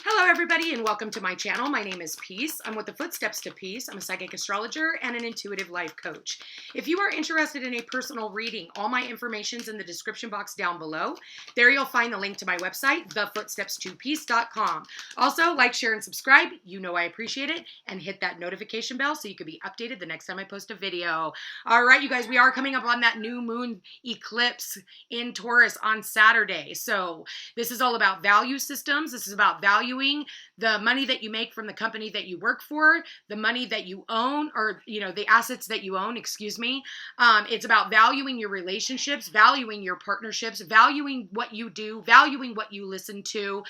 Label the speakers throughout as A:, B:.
A: Hello everybody and welcome to my channel. My name is Peace. I'm with the Footsteps to Peace. I'm a psychic astrologer and an intuitive life coach. If you are interested in a personal reading, all my information's in the description box down below. There you'll find the link to my website, thefootsteps2peace.com. Also, like, share, and subscribe. You know I appreciate it. And hit that notification bell so you can be updated the next time I post a video. All right, you guys, we are coming up on that new moon eclipse in Taurus on Saturday. So this is all about value systems. This is about valuing the money that you make from the company that you work for, the money that you own, or, the assets that you own, excuse me. It's about valuing your relationships, valuing your partnerships, valuing what you do, valuing what you listen to.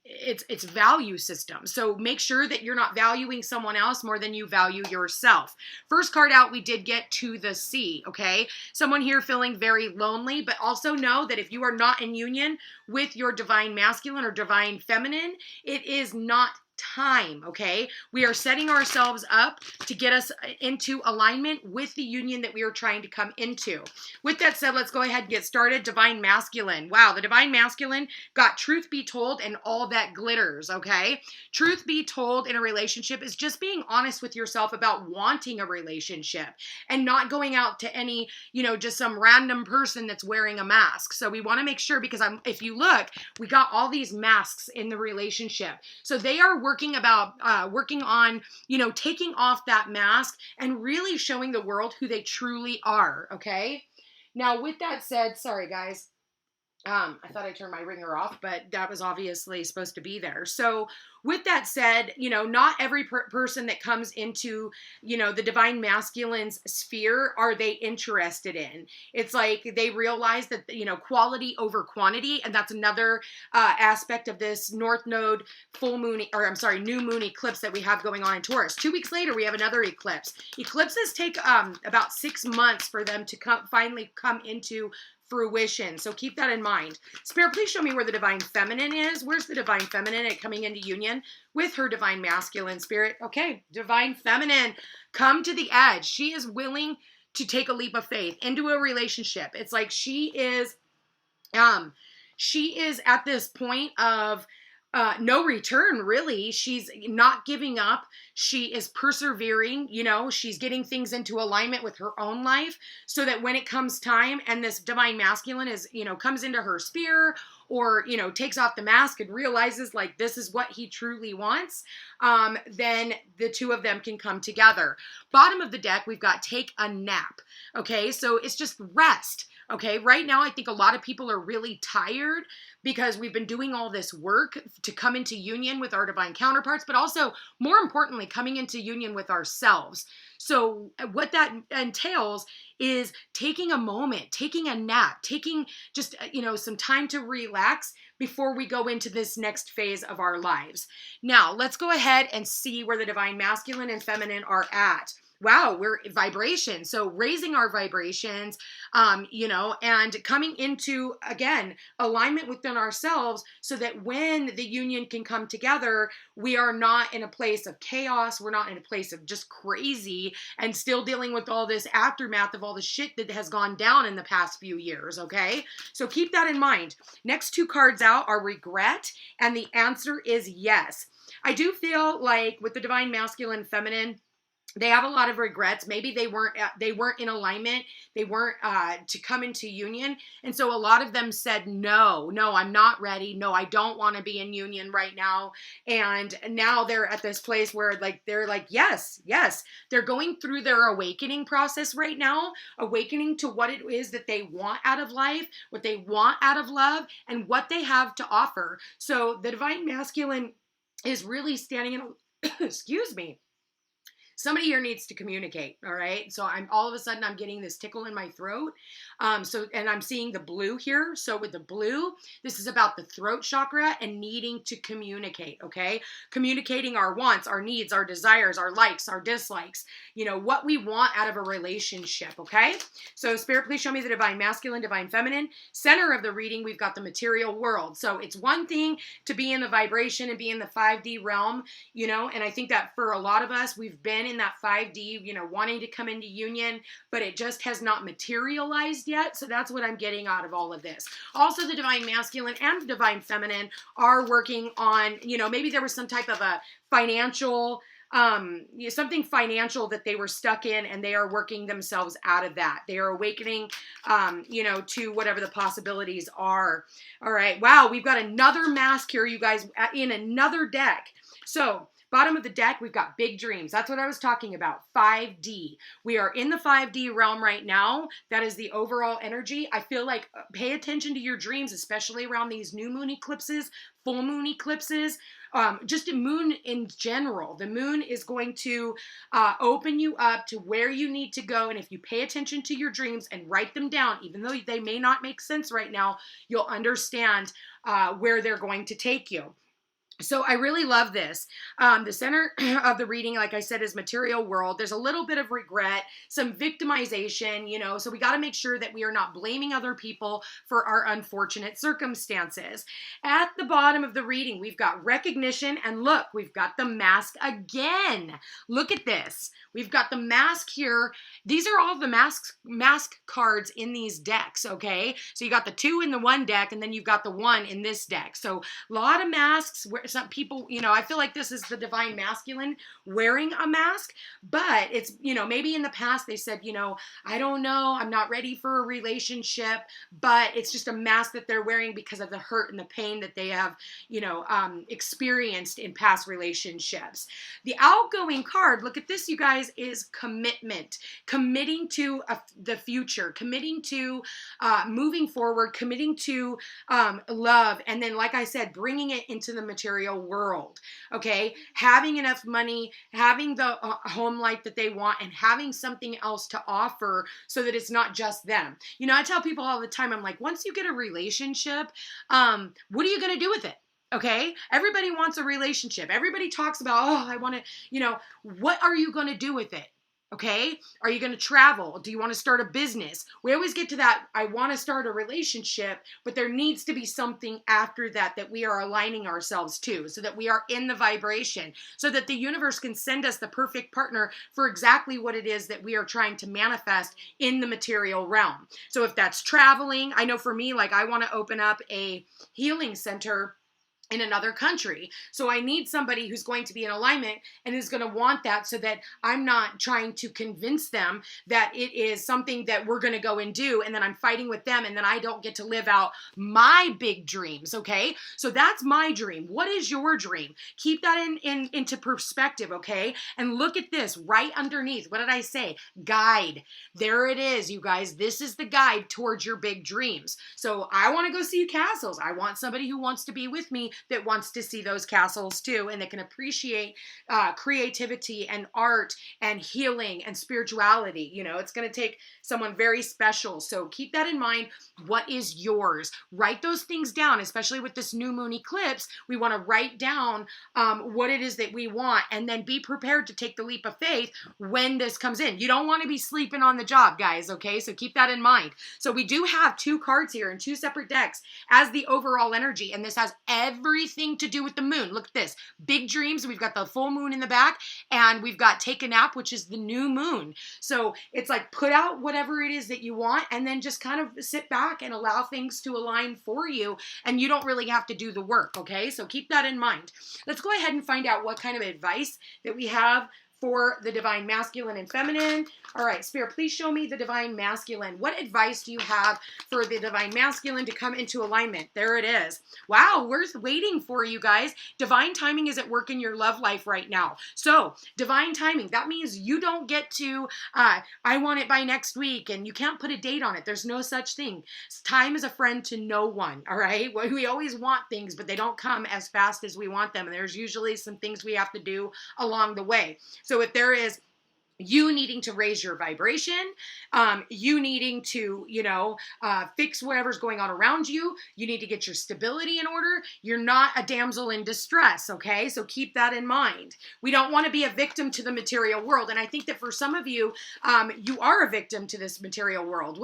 A: It's value system. So make sure that you're not valuing someone else more than you value yourself. First card out, we did get to the sea, okay? Someone here feeling very lonely, but also know that if you are not in union with your divine masculine or divine feminine, it is not time, okay? We are setting ourselves up to get us into alignment with the union that we are trying to come into. With that said, let's go ahead and get started. Divine masculine. Wow, the divine masculine got truth be told and all that glitters, okay? Truth be told in a relationship is just being honest with yourself about wanting a relationship and not going out to any, just some random person that's wearing a mask. So we want to make sure, because if you look, we got all these masks in the relationship. So they are working on, taking off that mask and really showing the world who they truly are, okay? Now, with that said, sorry, guys. I thought I turned my ringer off, but that was obviously supposed to be there. So with that said, not every person that comes into, the divine masculine's sphere are they interested in. It's like they realize that, quality over quantity. And that's another aspect of this North Node new moon eclipse that we have going on in Taurus. 2 weeks later, we have another eclipse. Eclipses take about 6 months for them to finally come into fruition. So keep that in mind. Spirit, please show me where the divine feminine is. Where's the divine feminine coming into union with her divine masculine, Spirit? Okay, divine feminine, come to the edge. She is willing to take a leap of faith into a relationship. It's like she is at this point of no return, really. She's not giving up. She is persevering. She's getting things into alignment with her own life so that when it comes time and this divine masculine is, comes into her sphere or, takes off the mask and realizes like this is what he truly wants, then the two of them can come together. Bottom of the deck, we've got take a nap. Okay, so it's just rest. Okay, right now I think a lot of people are really tired because we've been doing all this work to come into union with our divine counterparts, but also, more importantly, coming into union with ourselves. So what that entails is taking a moment, taking a nap, taking just, some time to relax before we go into this next phase of our lives. Now, let's go ahead and see where the divine masculine and feminine are at. Wow, we're vibration. So raising our vibrations, and coming into, again, alignment within ourselves so that when the union can come together, we are not in a place of chaos. We're not in a place of just crazy and still dealing with all this aftermath of all the shit that has gone down in the past few years, okay? So keep that in mind. Next two cards out are regret, and the answer is yes. I do feel like with the divine masculine, feminine, they have a lot of regrets. Maybe they weren't in alignment. They weren't to come into union. And so a lot of them said, no, I'm not ready. No, I don't want to be in union right now. And now they're at this place where they're like, yes. They're going through their awakening process right now, awakening to what it is that they want out of life, what they want out of love, and what they have to offer. So the divine masculine is really standing in, excuse me. Somebody here needs to communicate, all right? So all of a sudden I'm getting this tickle in my throat. And I'm seeing the blue here. So with the blue, this is about the throat chakra and needing to communicate, okay? Communicating our wants, our needs, our desires, our likes, our dislikes, what we want out of a relationship, okay? So Spirit, please show me the divine masculine, divine feminine. Center of the reading, we've got the material world. So it's one thing to be in the vibration and be in the 5D realm, and I think that for a lot of us, we've been been in that 5D, you know, wanting to come into union, but it just has not materialized yet. So that's what I'm getting out of all of this. Also, the divine masculine and the divine feminine are working on, you know, maybe there was some type of a financial, something financial that they were stuck in, and they are working themselves out of that. They are awakening, you know, to whatever the possibilities are. All right. Wow. We've got another mask here, you guys, in another deck. So bottom of the deck, we've got big dreams. That's what I was talking about. 5D. We are in the 5D realm right now. That is the overall energy. I feel like pay attention to your dreams, especially around these new moon eclipses, full moon eclipses, just a moon in general. The moon is going to open you up to where you need to go. And if you pay attention to your dreams and write them down, even though they may not make sense right now, you'll understand where they're going to take you. So I really love this. The center of the reading, like I said, is material world. There's a little bit of regret, some victimization, you know, so we got to make sure that we are not blaming other people for our unfortunate circumstances. At the bottom of the reading, we've got recognition, and look, we've got the mask again. Look at this. We've got the mask here. These are all the mask cards in these decks, okay? So you got the 2 in the one deck, and then you've got the 1 in this deck. So a lot of masks where some people, you know, I feel like this is the divine masculine wearing a mask, but it's, you know, maybe in the past they said, you know, I don't know, I'm not ready for a relationship, but it's just a mask that they're wearing because of the hurt and the pain that they have, you know, experienced in past relationships. The outgoing card, look at this, you guys, is commitment, committing to the future, committing to moving forward, committing to love, and then, like I said, bringing it into the material world, okay? Having enough money, having the home life that they want, and having something else to offer so that it's not just them. You know, I tell people all the time, I'm like, once you get a relationship, what are you going to do with it? Okay? Everybody wants a relationship. Everybody talks about, oh, I want to, you know, what are you going to do with it? Okay? Are you going to travel? Do you want to start a business? We always get to that, I want to start a relationship, but there needs to be something after that that we are aligning ourselves to, so that we are in the vibration, so that the universe can send us the perfect partner for exactly what it is that we are trying to manifest in the material realm. So if that's traveling, I know for me, like I want to open up a healing center in another country. So I need somebody who's going to be in alignment and is going to want that, so that I'm not trying to convince them that it is something that we're going to go and do, and then I'm fighting with them, and then I don't get to live out my big dreams, okay? So that's my dream. What is your dream? Keep that into perspective, okay? And look at this right underneath. What did I say? Guide. There it is, you guys. This is the guide towards your big dreams. So I want to go see castles. I want somebody who wants to be with me that wants to see those castles too, and that can appreciate creativity and art and healing and spirituality. You know, it's going to take someone very special. So keep that in mind. What is yours? Write those things down, especially with this new moon eclipse. We want to write down what it is that we want, and then be prepared to take the leap of faith when this comes in. You don't want to be sleeping on the job, guys, okay? So keep that in mind. So we do have 2 cards here in 2 separate decks as the overall energy, and this has everything to do with the moon. Look at this. Big dreams. We've got the full moon in the back, and we've got take a nap, which is the new moon. So it's like put out whatever it is that you want, and then just kind of sit back and allow things to align for you, and you don't really have to do the work, okay? So keep that in mind. Let's go ahead and find out what kind of advice that we have for the divine masculine and feminine. All right, Spirit, please show me the divine masculine. What advice do you have for the divine masculine to come into alignment? There it is. Wow, we're waiting for you guys. Divine timing is at work in your love life right now. So divine timing, that means you don't get to, I want it by next week, and you can't put a date on it. There's no such thing. Time is a friend to no one, all right? We always want things, but they don't come as fast as we want them. And there's usually some things we have to do along the way. So if there is you needing to raise your vibration, you needing to, fix whatever's going on around you. You need to get your stability in order. You're not a damsel in distress, okay? So keep that in mind. We don't want to be a victim to the material world. And I think that for some of you, you are a victim to this material world.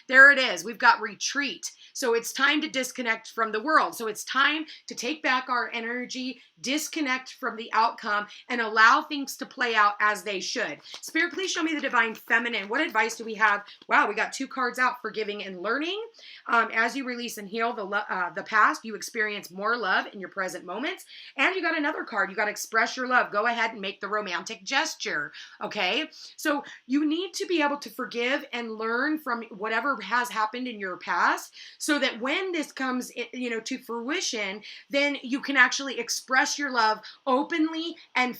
A: There it is. We've got retreat. So it's time to disconnect from the world. So it's time to take back our energy, disconnect from the outcome, and allow things to play out as they should. Spirit, please show me the divine feminine. What advice do we have? Wow, we got 2 cards out: forgiving and learning. As you release and heal the past, you experience more love in your present moments. And you got another card. You got to express your love. Go ahead and make the romantic gesture. Okay? So you need to be able to forgive and learn from whatever has happened in your past, so that when this comes, to fruition, then you can actually express your love openly and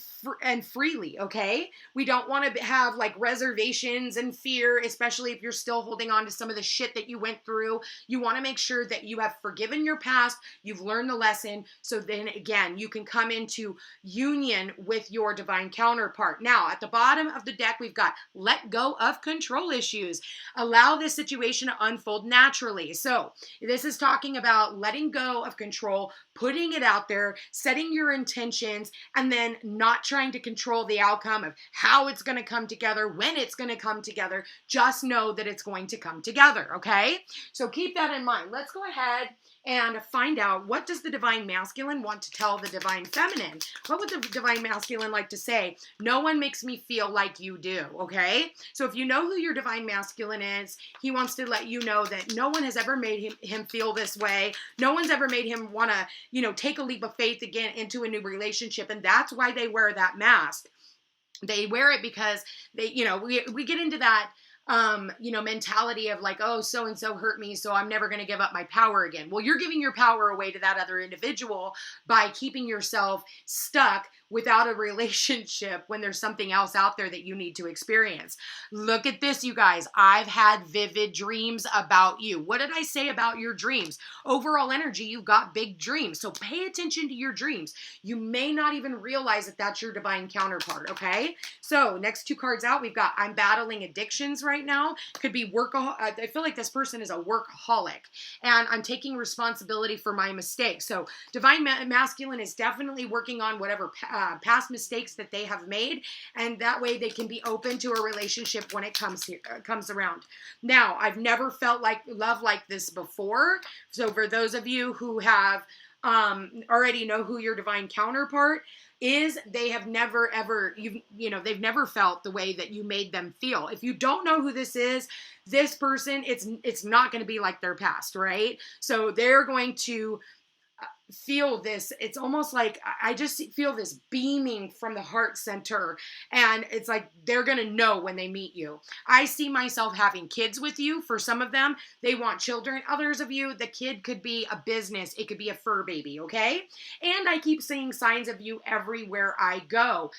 A: freely. Okay? We don't want to have like reservations and fear, especially if you're still holding on to some of the shit that you went through. You want to make sure that you have forgiven your past, you've learned the lesson, so then again, you can come into union with your divine counterpart. Now, at the bottom of the deck, we've got let go of control issues. Allow this situation to unfold naturally. So this is talking about letting go of control, putting it out there, setting your intentions, and then not trying to control the outcome of how it's going to come together, when it's going to come together. Just know that it's going to come together, okay? So keep that in mind. Let's go ahead and find out, what does the divine masculine want to tell the divine feminine? What would the divine masculine like to say? No one makes me feel like you do, okay? So if you know who your divine masculine is, he wants to let you know that no one has ever made him feel this way. No one's ever made him want to, take a leap of faith again into a new relationship. And that's why they wear that mask. They wear it because they, we get into that mentality of like, oh, so-and-so hurt me, so I'm never going to give up my power again. Well, you're giving your power away to that other individual by keeping yourself stuck without a relationship when there's something else out there that you need to experience. Look at this, you guys. I've had vivid dreams about you. What did I say about your dreams? Overall energy, you've got big dreams. So pay attention to your dreams. You may not even realize that that's your divine counterpart, okay? So next 2 cards out, we've got I'm battling addictions right now. Could be I feel like this person is a workaholic, and I'm taking responsibility for my mistakes. So divine masculine is definitely working on whatever past mistakes that they have made, and that way they can be open to a relationship when it comes around. Now, I've never felt like love like this before. So for those of you who have already know who your divine counterpart is, they have never ever, they've never felt the way that you made them feel. If you don't know who this is, this person, it's not going to be like their past, right? So they're going to feel this. It's almost like I just feel this beaming from the heart center, and it's like they're gonna know when they meet you. I see myself having kids with you. For some of them, they want children. Others of you, the kid could be a business. It could be a fur baby, okay? And I keep seeing signs of you everywhere I go,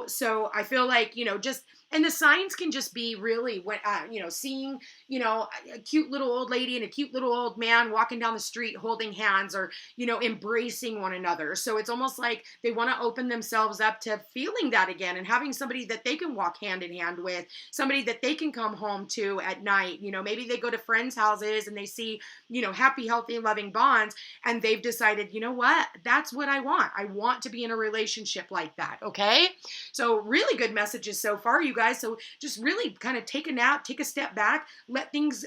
A: so I feel like, and the signs can just be really what, seeing, a cute little old lady and a cute little old man walking down the street holding hands, or, embracing one another. So it's almost like they want to open themselves up to feeling that again, and having somebody that they can walk hand in hand with, somebody that they can come home to at night. Maybe they go to friends' houses and they see, happy, healthy, loving bonds, and they've decided, you know what, that's what I want. I want to be in a relationship like that, okay? So really good messages so far, you guys. So just really kind of take a nap, take a step back, let things,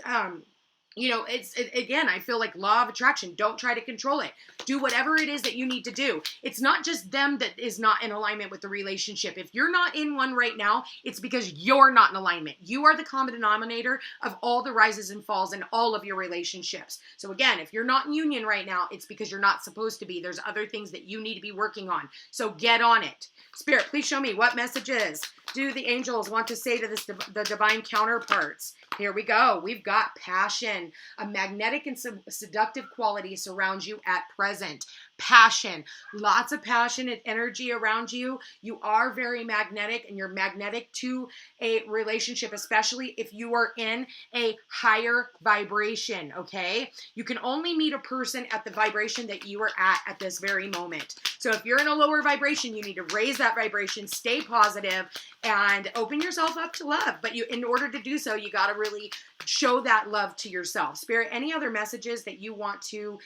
A: again, I feel like law of attraction. Don't try to control it. Do whatever it is that you need to do. It's not just them that is not in alignment with the relationship. If you're not in one right now, it's because you're not in alignment. You are the common denominator of all the rises and falls in all of your relationships. So again, if you're not in union right now, it's because you're not supposed to be. There's other things that you need to be working on. So get on it. Spirit, please show me what messages do the angels want to say to the divine counterparts. Here we go. We've got passion. A magnetic and seductive quality surrounds you at present. passion, lots of passionate energy around you. You are very magnetic, and you're magnetic to a relationship, especially if you are in a higher vibration, okay? You can only meet a person at the vibration that you are at this very moment. So if you're in a lower vibration, you need to raise that vibration, stay positive, and open yourself up to love. But in order to do so, you got to really show that love to yourself. Spirit, any other messages that you want to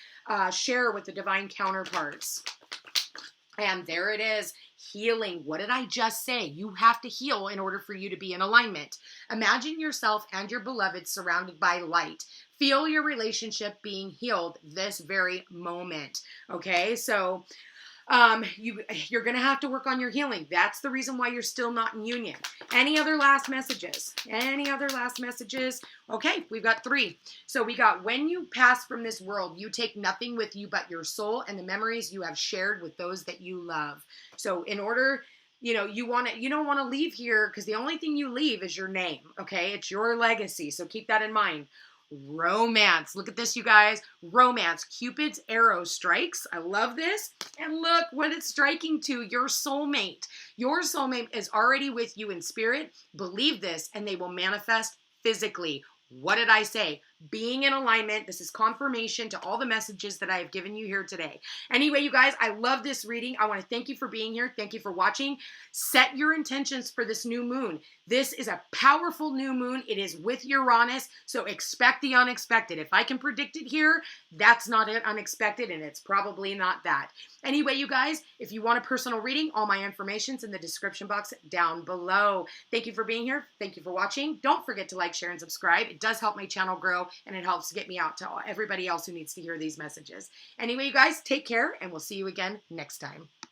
A: share with the divine counterparts? And there it is. Healing. What did I just say? You have to heal in order for you to be in alignment. Imagine yourself and your beloved surrounded by light. Feel your relationship being healed this very moment. Okay, so you're going to have to work on your healing. That's the reason why you're still not in union. Any other last messages? Any other last messages? Okay, we've got 3. So we got, when you pass from this world, you take nothing with you but your soul and the memories you have shared with those that you love. So in order, you don't want to leave here, because the only thing you leave is your name. Okay, it's your legacy. So keep that in mind. Romance. Look at this, you guys. Romance. Cupid's arrow strikes. I love this. And look what it's striking to. Your soulmate. Your soulmate is already with you in spirit. Believe this, and they will manifest physically. What did I say? Being in alignment. This is confirmation to all the messages that I have given you here today. Anyway, you guys, I love this reading. I want to thank you for being here. Thank you for watching. Set your intentions for this new moon. This is a powerful new moon. It is with Uranus, so expect the unexpected. If I can predict it here, that's not unexpected, and it's probably not that. Anyway, you guys, if you want a personal reading, all my information's in the description box down below. Thank you for being here. Thank you for watching. Don't forget to like, share, and subscribe. It does help my channel grow, and it helps get me out to everybody else who needs to hear these messages. Anyway, you guys, take care, and we'll see you again next time.